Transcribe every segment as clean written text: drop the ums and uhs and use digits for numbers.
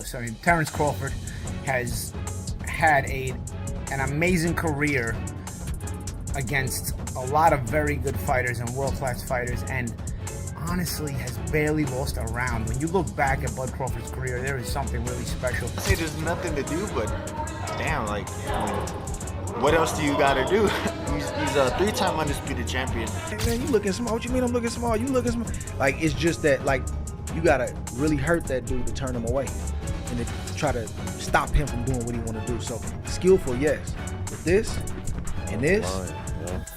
flawless. I mean, Terence Crawford has had an amazing career against a lot of very good fighters and world-class fighters, and honestly has barely lost a round. When you look back at Bud Crawford's career, there is something really special. I say there's nothing to do, but damn, like, what else do you gotta do? he's a 3-time undisputed champion. Hey man, you looking small. What you mean I'm looking small? You looking small. Like, it's just that, like, you gotta really hurt that dude to turn him away and to try to stop him from doing what he want to do. So skillful, yes. But this and this.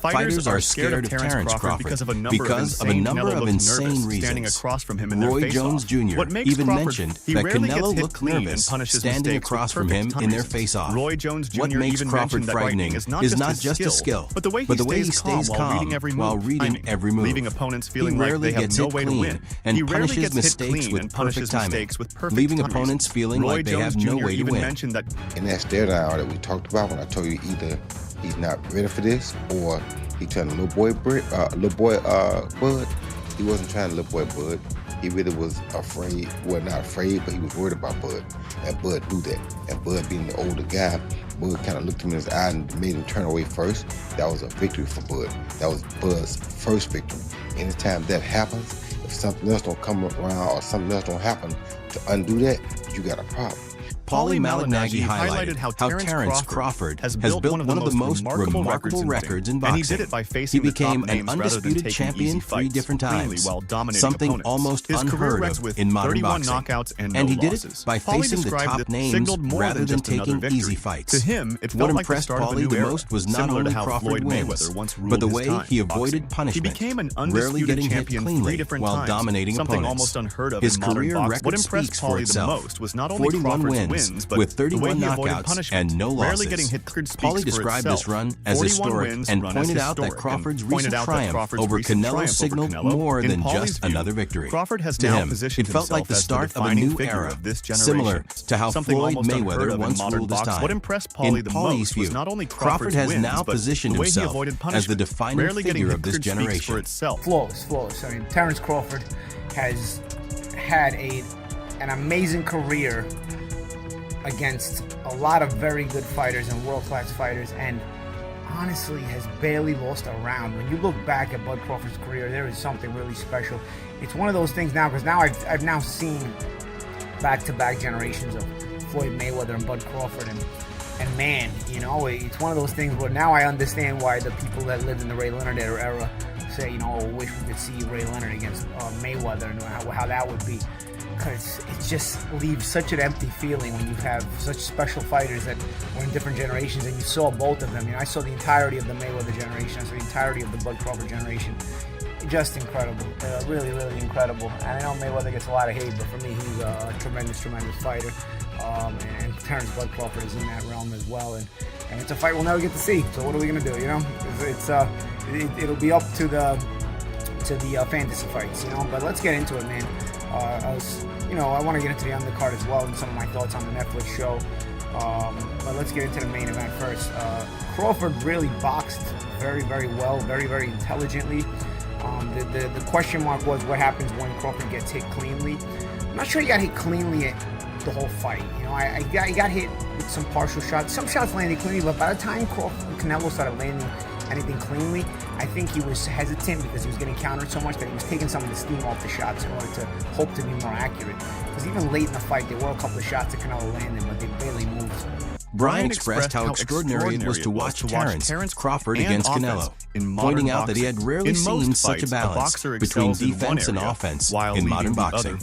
Fighters are scared of Terence Crawford because of a number of insane reasons. Standing across from him in Roy Jones Jr. even mentioned that Canelo looked nervous standing across from him in their face-off. Roy Jones Jr. What makes Crawford frightening is not just his skill, but the way he stays calm while reading every move. Leaving opponents He feeling like rarely they have gets no hit way to clean win. and punishes mistakes with perfect timing, leaving opponents feeling like they have no way to win. And that stare down that we talked about when I told you either he's not ready for this or he trying to little boy Bud. He wasn't trying to little boy Bud. He really was afraid. Well, not afraid, but he was worried about Bud. And Bud knew that. And Bud being the older guy, Bud kind of looked him in his eye and made him turn away first. That was a victory for Bud. That was Bud's first victory. Anytime that happens, if something else don't come around or something else don't happen to undo that, you got a problem. Paulie Malignaggi highlighted how Terence Crawford has built one of the most remarkable records in boxing. And he did it by facing He became the top an names rather than undisputed taking champion easy 3 fights different times, while dominating something opponents. almost His career unheard rests of with in modern 31 boxing. knockouts and no And he did losses. it by Paulie facing the described top it names signaled more rather than than just another taking victory. easy fights. To him, it What felt like the impressed start of a Paulie new the era, most was not similar only to how Crawford Floyd wins, Mayweather once ruled but the his way time he in boxing. avoided punishment, He became an rarely undisputed getting hit champion 3 cleanly different while times, dominating something opponents. almost unheard of His in modern career boxing. record What impressed speaks for Paulie the itself. most was not only 41 Crawford's wins wins, but with 31 the way he avoided knockouts punishment. and no Rarely losses. getting hit speaks Paulie for described itself. this run as 41 historic wins and run pointed as out that historic, Crawford's and recent pointed out that triumph Crawford's over recent Canelo triumph over signaled Canelo, more in than Paulie's just view, another victory. Crawford has To now him, positioned it felt like the himself as start of a defining new figure era, of this generation. similar to how Something Floyd almost unheard Mayweather of in once modern ruled his boxing. time. What impressed Paulie In the Paulie's most view, was not only Crawford Crawford's has wins, now but positioned the way he himself avoided as the punishment. defining Rarely getting figure hit of this speaks for generation. itself. Flawless. I mean, Terence Crawford has had an amazing career against a lot of very good fighters and world-class fighters, and honestly has barely lost a round. When you look back at Bud Crawford's career, there is something really special. It's one of those things now, because now I've now seen back-to-back generations of Floyd Mayweather and Bud Crawford, and man, you know, it's one of those things where now I understand why the people that lived in the Ray Leonard era say, you know, wish we could see Ray Leonard against Mayweather and how that would be. Because it just leaves such an empty feeling when you have such special fighters that were in different generations, and you saw both of them. You know, I saw the entirety of the Mayweather generation. I saw the entirety of the Bud Crawford generation. Just incredible. Really, really incredible. And I know Mayweather gets a lot of hate, but for me, he's a tremendous fighter. And Terence Bud Crawford is in that realm as well. And it's a fight we'll never get to see. So what are we going to do, you know? It'll be up to the fantasy fights, you know? But let's get into it, man. I want to get into the undercard as well and some of my thoughts on the Netflix show. But let's get into the main event first. Crawford really boxed very, very well, very, very intelligently. The question mark was what happens when Crawford gets hit cleanly. I'm not sure he got hit cleanly at the whole fight. You know, he got hit with some partial shots. Some shots landed cleanly, but by the time Canelo started landing anything cleanly, I think he was hesitant because he was getting countered so much that he was taking some of the steam off the shots in order to hope to be more accurate. Because even late in the fight, there were a couple of shots that Canelo landed, but they barely moved. Brian expressed how extraordinary it was to watch Terence Crawford against Canelo, pointing out that he had rarely seen such a balance between defense and offense in modern boxing.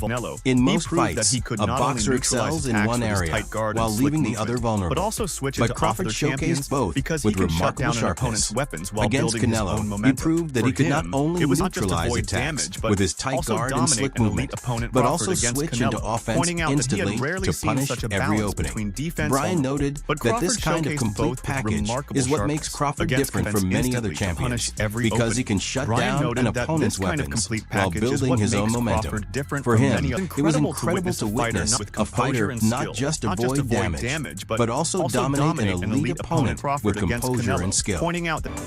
In most fights, a boxer excels in one area while leaving the other vulnerable. But Crawford showcased both with remarkable sharpness. Against Canelo, he proved that he could not only neutralize attacks with his tight guard and slick movement, but also switch into offense instantly to punish every opening. Brian noted that this kind of complete package is what makes Crawford different from many other champions, because he can shut down an opponent's weapons while building his own momentum. For him, it was incredible to witness a fighter not just avoid damage, but also dominate an elite opponent with composure and skill.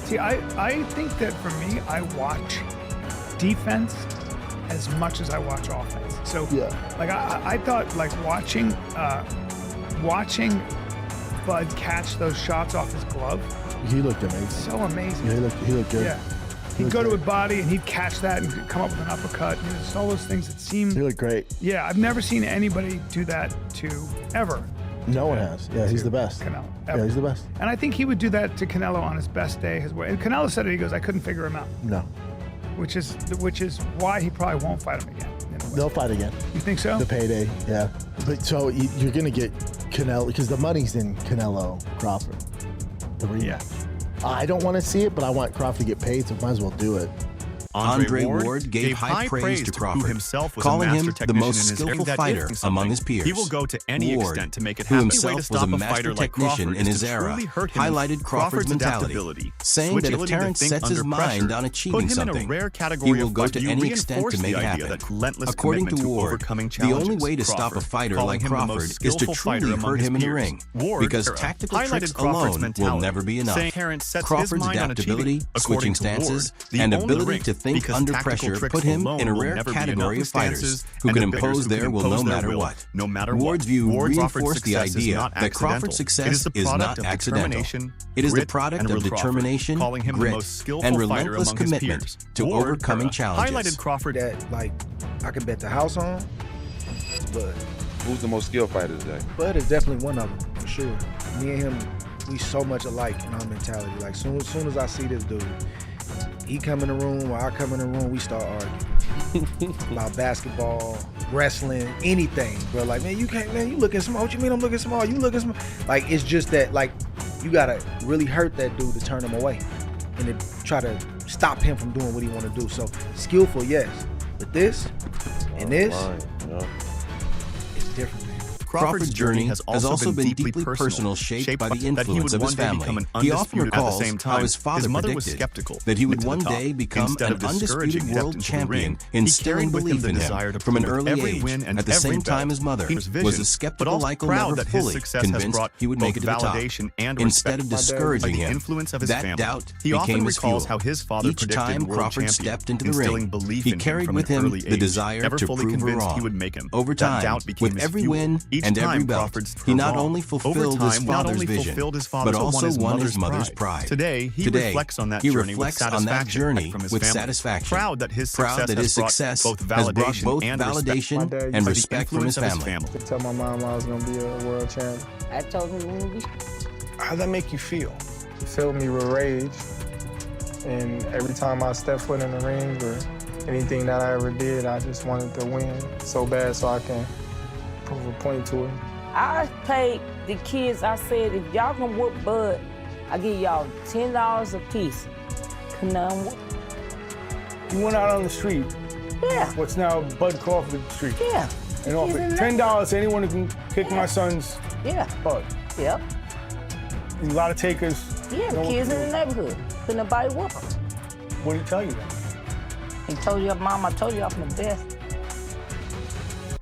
See, I think that for me, I watch defense as much as I watch offense. So, like, I thought, like, watching Bud catch those shots off his glove. He looked amazing. So amazing. Yeah, he looked good. Yeah. He'd go to a body and he'd catch that and come up with an uppercut. You know, just all those things that seem. He looked great. Yeah, I've never seen anybody do that to ever. No one has. Yeah, he's the best. Canelo. Ever. Yeah, he's the best. And I think he would do that to Canelo on his best day. And Canelo said it. He goes, I couldn't figure him out. No. Which is why he probably won't fight him again. They'll fight again. You think so? The payday, yeah. But so you're gonna get Canelo because the money's in Canelo Crawford. The rematch. Yeah. I don't want to see it, but I want Crawford to get paid, so might as well do it. Andre Ward gave high praise to Crawford, calling him the most skillful fighter among his peers. He will go to any Ward, extent to make it who happen. himself was a master technician in his era, highlighted Crawford's mentality, saying that if Terence sets his mind on achieving something, he will go to any extent to make it happen. According to Ward, the only way to stop a fighter like Crawford is to truly hurt him in the ring, because tactical tricks alone will never be enough. Crawford's adaptability, switching stances, and ability to think under pressure put him in a rare category of fighters who can impose their will no matter what. Ward's view reinforced the idea that Crawford's success is not accidental. It is the product of determination, grit, and relentless commitment to overcoming challenges. Highlighted Crawford that, like, I can bet the house on, but Who's the most skilled fighter today? Bud is definitely one of them, for sure. Me and him, we so much alike in our mentality. Like, soon as I see this dude, he come in the room or I come in the room, we start arguing about basketball, wrestling, anything, bro. Like, man, you can't, man, you looking small. What you mean I'm looking small? You looking small. Like, it's just that, like, you gotta really hurt that dude to turn him away and to try to stop him from doing what he want to do. So, skillful, yes. But this and this, it's different. Crawford's journey has also been deeply personal, shaped by the influence of his family. He often recalls how his father predicted that he would one day become an undisputed world champion, instilling belief in him from an early age. At the same time, his mother was as skeptical like never fully convinced he would make it to the top. Instead of discouraging him, that doubt became his fuel. Each time Crawford stepped into the ring, he carried with him the desire to prove her wrong. Over time, with every win and every belt, he not only fulfilled his father's vision, but also won his mother's pride. Today, he reflects on that journey with satisfaction, proud that his success has brought both validation and respect from his family. I tell my mom I was going to be a world champion. I told him we would be. How'd that make you feel? It filled me with rage. And every time I stepped foot in the ring or anything that I ever did, I just wanted to win so bad so I can prove a point to it. I paid the kids, I said, if y'all gonna whoop Bud, I give y'all $10 a piece. Come on, whoop. You went out on the street. Yeah. What's now Bud Crawford Street. Yeah. And offered $10 to anyone who can kick my son's butt. Yep. A lot of takers. Yeah, the kids in the neighborhood. Couldn't nobody whoop them. What did he tell you then? He told you, Mom, I told you I'm the best.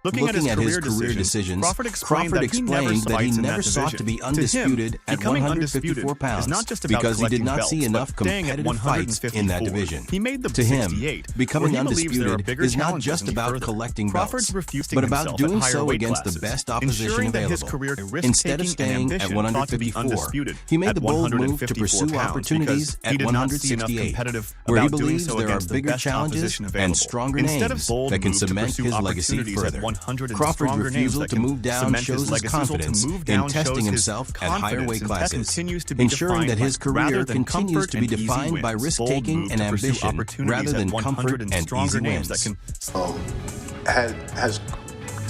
Looking at his career decisions, Crawford explained that he never sought to be undisputed at 154 pounds because he did not see enough competitive fights in that division. To him, becoming undisputed is not just about collecting belts, but about doing so against the best opposition available. Instead of staying at 154, he made the bold move to pursue opportunities at 168, where he believes there are bigger challenges and stronger names that can cement his legacy further. Crawford's refusal to move down shows his confidence in testing himself at higher weight classes, ensuring that his career continues to be defined by risk-taking and ambition rather than comfort and easy wins. Has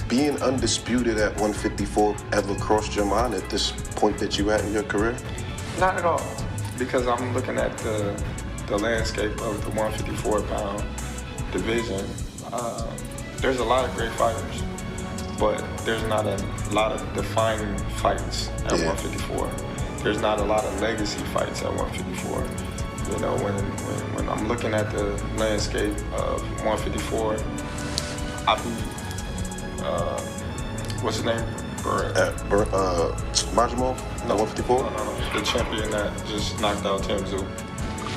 being undisputed at 154 ever crossed your mind at this point that you at in your career? Not at all, because I'm looking at the landscape of the 154-pound division. There's a lot of great fighters, but there's not a lot of defining fights at 154. There's not a lot of legacy fights at 154. You know, when I'm looking at the landscape of 154, I beat, what's his name? Majimov? No, 154? No. The champion that just knocked out Tim Tszyu.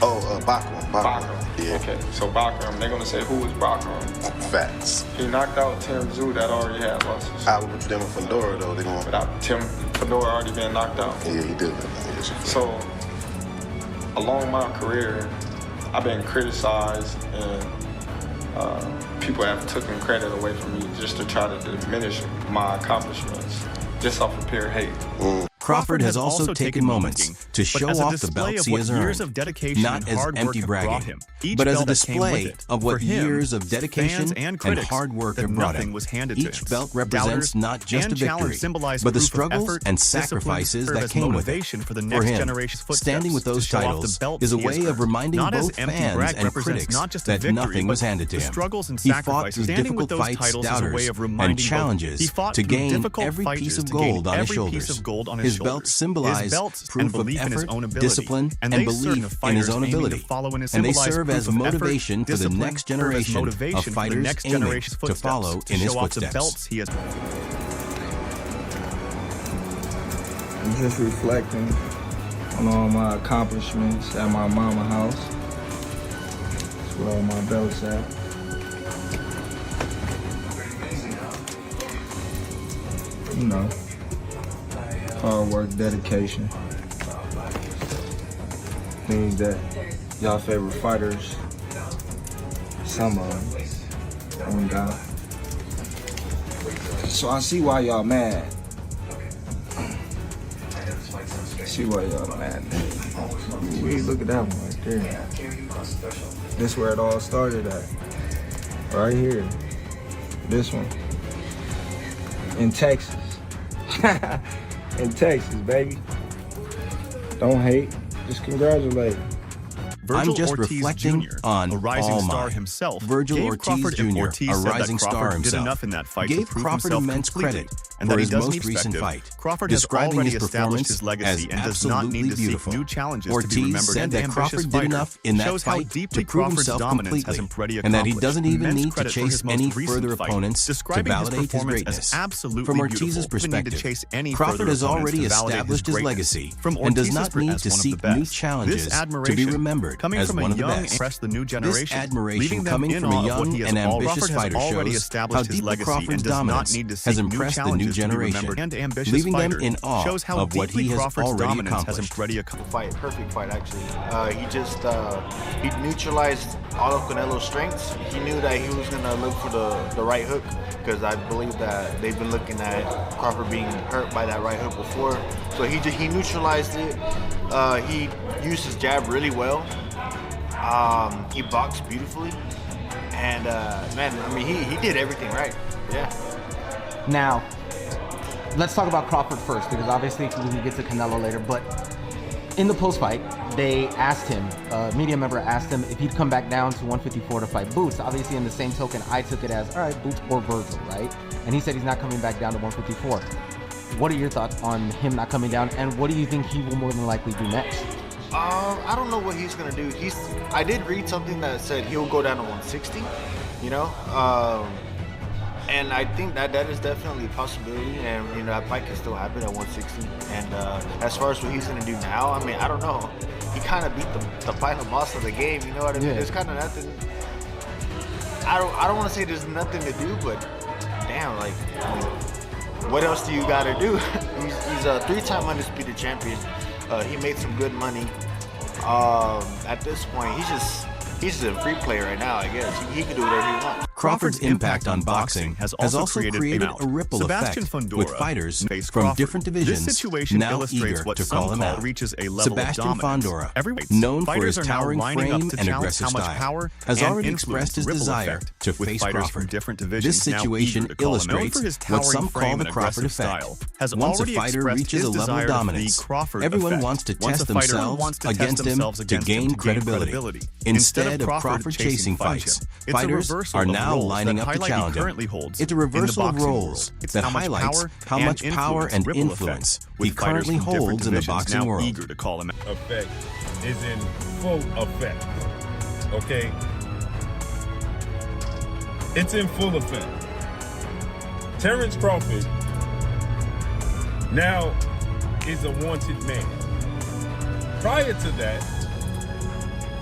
Bachram. Yeah. Okay, so Bachram, they're gonna say, who is Bachram? Facts. He knocked out Tim Tszyu that already had losses. Out with them and Fedora though, they're going. Without Tim Fedora already been knocked out. Yeah, he did. So, along my career, I've been criticized and people have taken credit away from me just to try to diminish my accomplishments, just off of pure hate. Crawford has also taken moments to show off the belts he has earned, not as empty bragging, but as a display of what years of dedication and hard work have brought him. Each belt represents not just a victory, but the struggles and sacrifices that came with it. For him, standing with those titles is a way of reminding both fans and critics that nothing was handed to him. He fought through difficult fights, doubters, and challenges to gain every piece of gold on his shoulders. His belts symbolize proof of effort, discipline, and belief in his own ability, and they serve as motivation for the next generation of fighters aiming to follow in his footsteps. I'm just reflecting on all my accomplishments at my mama house. That's where all my belts at. You know, hard work, dedication. Things that y'all favorite fighters, some of them, ain't got. So I see why y'all mad. I see why y'all mad. Look at that one right there. This where it all started at. Right here. This one. In Texas. In Texas, baby. Don't hate, just congratulate. I'm just reflecting on all mine. Virgil Ortiz Jr., a rising star himself, gave Crawford immense credit for his most recent fight, describing his performance as absolutely beautiful. Ortiz said that Crawford did enough in that fight to prove himself completely, and that he doesn't even need to chase any further opponents to validate his greatness. From Ortiz's perspective, Crawford has already established his legacy and does not need to seek new challenges to be remembered as one of the best. This admiration coming from a young and ambitious fighter shows how deeply Crawford's dominance has impressed the new generation, leaving them in awe of what he has already accomplished. Perfect fight, actually. He neutralized all of Canelo's strengths. He knew that he was going to look for the right hook, because I believe that they've been looking at Crawford being hurt by that right hook before. So he neutralized it. He used his jab really well. He boxed beautifully. And, man, I mean, he did everything right. Yeah. Now, let's talk about Crawford first, because obviously we can get to Canelo later, but in the post-fight, they asked him, a media member asked him if he'd come back down to 154 to fight Boots. Obviously, in the same token, I took it as, all right, Boots or Virgil, right? And he said he's not coming back down to 154. What are your thoughts on him not coming down, and what do you think he will more than likely do next? I don't know what he's gonna do. I did read something that said he'll go down to 160, you know? And I think that is definitely a possibility, and you know, that fight can still happen at 160. And as far as what he's gonna do now, I mean, I don't know. He kind of beat the final boss of the game, you know what I mean? Yeah. There's kind of nothing. I don't want to say there's nothing to do, but damn, like, I mean, what else do you gotta do? he's a 3-time undisputed champion. He made some good money. At this point, he's just a free player right now, I guess. He can do whatever he wants. Crawford's impact on boxing has also created a ripple effect with fighters from different divisions now eager to call him out. Sebastian Fondora, known for his towering frame and aggressive style, has already expressed his desire to face Crawford. This situation illustrates what some call the Crawford effect. Once a fighter reaches a level of dominance, everyone wants to test themselves against him to gain credibility. Instead of Crawford chasing fights, fighters are now lining up to challenge him. It's a reversal of roles that highlights how much power and influence he currently holds in the boxing world. Effect is in full effect. Okay? It's in full effect. Terence Crawford now is a wanted man. Prior to that,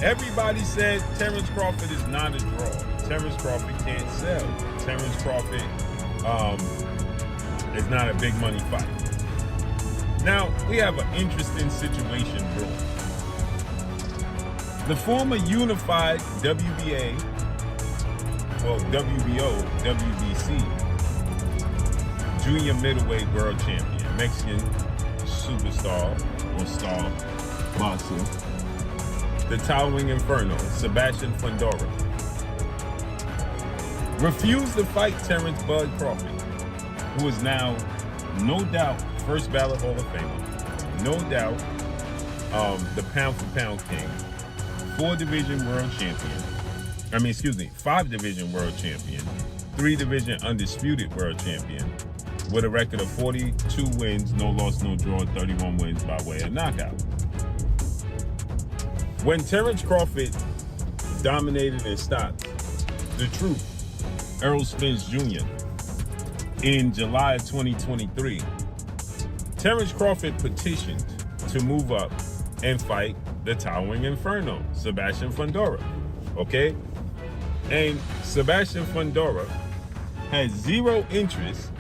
Everybody said Terence Crawford is not a draw. Terence Crawford can't sell. Terence Crawford is not a big money fight. Now, we have an interesting situation brewing. The former unified WBA, WBO, WBC, junior middleweight world champion, Mexican superstar or star boxer, the Towering Inferno, Sebastian Fundora, refused to fight Terence Bud Crawford, who is now, no doubt, first ballot Hall of Famer, no doubt, the pound for pound king, 4-division world champion, 5-division world champion, 3-division undisputed world champion, with a record of 42 wins, no loss, no draw, 31 wins by way of knockout. When Terence Crawford dominated in stocks, the Truth, Errol Spence Jr., in July of 2023, Terence Crawford petitioned to move up and fight the Towering Inferno, Sebastian Fundora, okay? And Sebastian Fundora has zero interest.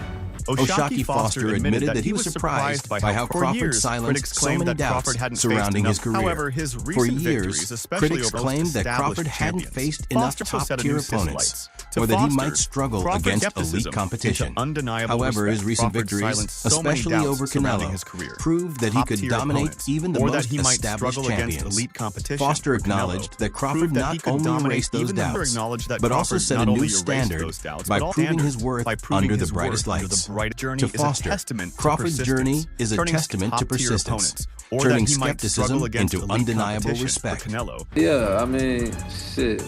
O'Shaquie Foster admitted that he was surprised by how Crawford silenced so many doubts surrounding his career. However, his For recent years, victories, critics claimed that Crawford hadn't faced enough top-tier opponents, or that he might struggle against elite competition. However, his recent victories, especially over Canelo, proved that he could dominate even the most established champions. Foster acknowledged that Crawford not only erased those doubts, but also set a new standard by proving his worth under the brightest lights. To Foster, Crawford's journey is a testament to persistence, turning skepticism into undeniable respect. Yeah, I mean, shit.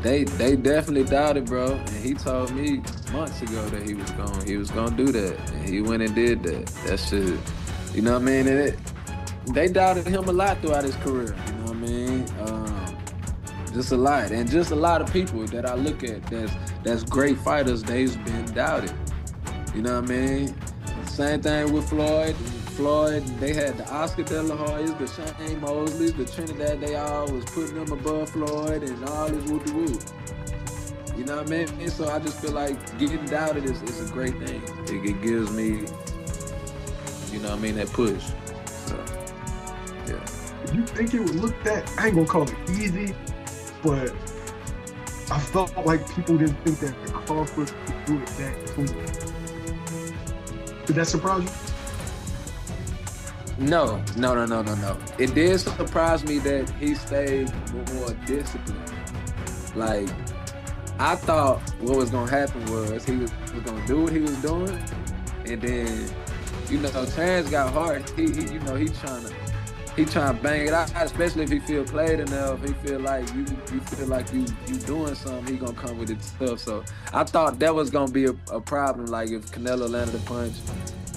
They definitely doubted, bro. And he told me months ago that he was gonna do that, and he went and did that. That shit, you know what I mean? And they doubted him a lot throughout his career. You know what I mean? Just a lot, and just a lot of people that I look at that's great fighters. They've been doubted. You know what I mean? Same thing with Floyd. They had the Oscar De La Hoyas, the Shane Mosleys, the Trinidad. They all was putting them above Floyd and all this woo-de-woo. You know what I mean? And so I just feel like getting doubted is a great thing. It gives me, you know what I mean, that push. So, yeah. You think it would look that, I ain't gonna call it easy, but I felt like people didn't think that Crawford could do it that quickly. Did that surprise you? No. It did surprise me that he stayed more disciplined. Like, I thought what was gonna happen was he was gonna do what he was doing, and then, you know, Terence got hard. He trying to bang it out, especially if he feel played enough. He feel like you feel like you doing something, he gonna come with it stuff. So I thought that was gonna be a problem. Like if Canelo landed a punch,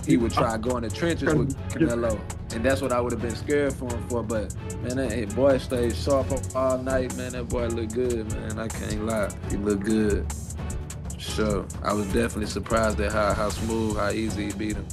he would try to go in the trenches with Canelo. And that's what I would have been scared for him for. But man, that boy stayed sharp all night, man. That boy looked good, man. I can't lie. He looked good. Sure. I was definitely surprised at how smooth, how easy he beat him.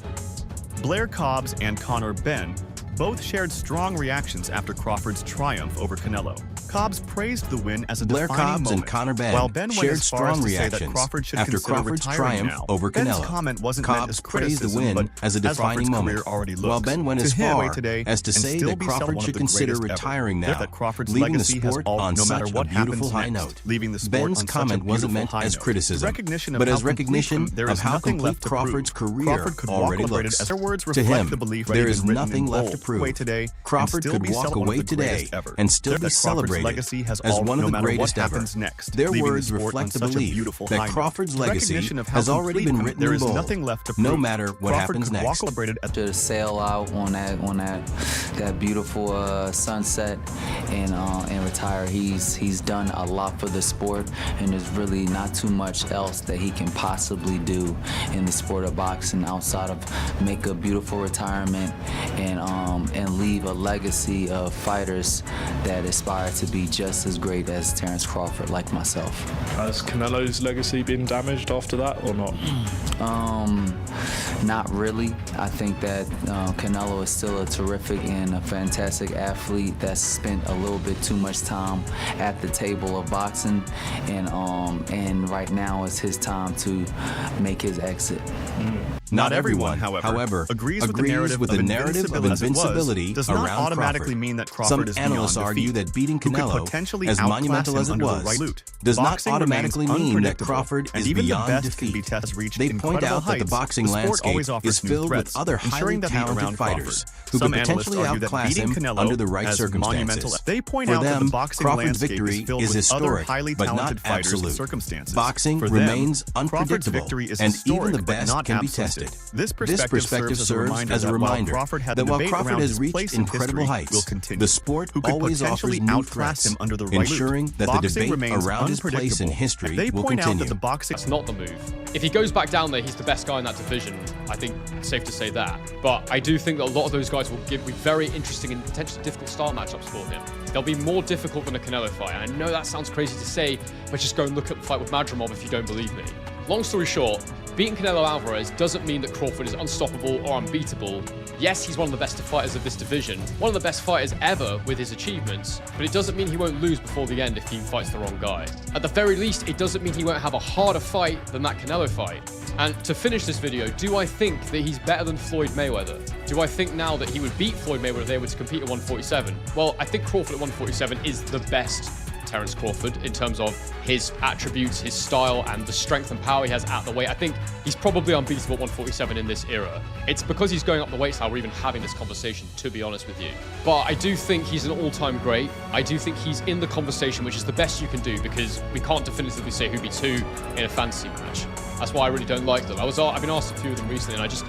Blair Cobbs and Conor Benn both shared strong reactions after Crawford's triumph over Canelo. Cobbs praised the win as a Blair defining Cobbs moment, and Conor Benn while Ben went shared as far as strong to say that reactions Crawford should after consider Crawford's retiring triumph now. over Ben's Canelo. comment wasn't meant as Cobbs praised the criticism, win but as a defining Crawford's moment, career already looks. while Ben went as To him, far today, as to and say still that be still Crawford one of should the consider greatest ever. retiring now, That Crawford's leaving the legacy has sport all, on no matter such what a beautiful happens high next, note. leaving the sport Ben's on such a comment wasn't beautiful meant high as note. criticism, Recognition of but how as recognition complete there of is how nothing complete left to Crawford's prove. career Crawford could already walk looks. as their words To reflect him, the belief there that is he's written nothing in left bold to prove. today, Crawford and could still be walk one of away the today greatest ever. and still That be Crawford's celebrated legacy has as all, one of no the matter greatest what ever. happens next, Their leaving the words sport on reflect the such a belief beautiful that high note. Crawford's The legacy recognition of how has already been complete written there in is bold, nothing left to no prove. matter what Crawford happens could next. walk celebrated at to sail out on that beautiful sunset and retire. He's done a lot for the sport, and there's really not too much else that he can possibly do in the sport of boxing outside of make a beautiful retirement and leave a legacy of fighters that aspire to be just as great as Terence Crawford, like myself. Has Canelo's legacy been damaged after that or not? Not really. I think that Canelo is still a terrific and a fantastic athlete that's spent a little bit too much time at the table of boxing, and right now is his time to make his exit. Not everyone, however, agrees with the narrative of invincibility does not around automatically Crawford. mean that Crawford Some is analysts beyond argue defeat, that beating who could Canelo, potentially as outclass monumental him as it under the was, right loot. does not Boxing automatically remains mean that unpredictable, Crawford and is even the beyond best defeat. can be tested, reached They point incredible out that the heights. boxing The sport landscape always offers is new filled with threats, other highly ensuring that beat talented around fighters Crawford. who Some could analysts potentially argue that outclass beating him Canelo under the right has circumstances. monumental. They point For out that them, the boxing Crawford's landscape victory is filled is with historic, other highly but not talented fighters and absolute. circumstances. Boxing For them, remains Crawford's unpredictable, victory is and historic, even the but best not can be absolute. tested. This perspective serves as a reminder that while debate Crawford around has his reached place in incredible history heights, will continue. the sport Who could always potentially offers new outclass threats, him under the right ensuring loot. that the Boxing debate remains around his place in unpredictable. history They will point out continue. that the boxing That's not the move. If he goes back down there, he's the best guy in that division. I think it's safe to say that. But I do think that a lot of those guys will be very interesting and potentially difficult start matchups for him. They'll be more difficult than a Canelo fight. And I know that sounds crazy to say, but just go and look at the fight with Madrimov if you don't believe me. Long story short, beating Canelo Alvarez doesn't mean that Crawford is unstoppable or unbeatable. Yes, he's one of the best fighters of this division, one of the best fighters ever with his achievements, but it doesn't mean he won't lose before the end if he fights the wrong guy. At the very least, it doesn't mean he won't have a harder fight than that Canelo fight. And to finish this video, do I think that he's better than Floyd Mayweather? Do I think now that he would beat Floyd Mayweather if they were to compete at 147? Well, I think Crawford at 147 is the best Terence Crawford in terms of his attributes, his style, and the strength and power he has at the weight. I think he's probably unbeatable at 147 in this era. It's because he's going up the weight style we're even having this conversation, to be honest with you. But I do think he's an all-time great. I do think he's in the conversation, which is the best you can do, because we can't definitively say who beats who in a fantasy match. That's why I really don't like them. I've been asked a few of them recently, and I just,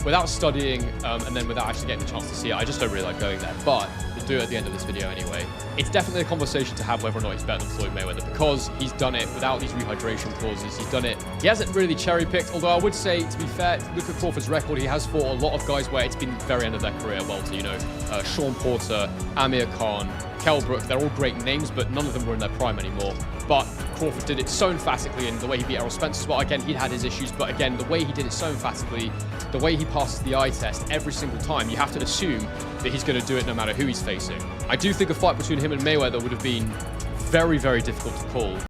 without studying and then without actually getting a chance to see it, I just don't really like going there. But we'll do it at the end of this video anyway. It's definitely a conversation to have whether or not he's better than Floyd Mayweather, because he's done it without these rehydration clauses. He's done it. He hasn't really cherry-picked, although I would say, to be fair, look at Crawford's record. He has fought a lot of guys where it's been the very end of their career welter, you know, Sean Porter, Amir Khan, Kell Brook. They're all great names, but none of them were in their prime anymore. But Crawford did it so emphatically, and the way he beat Errol Spence as well. Again, he'd had his issues, but again, the way he did it so emphatically, the way he passes the eye test every single time, you have to assume that he's going to do it no matter who he's facing. I do think a fight between him and Mayweather would have been very, very difficult to call.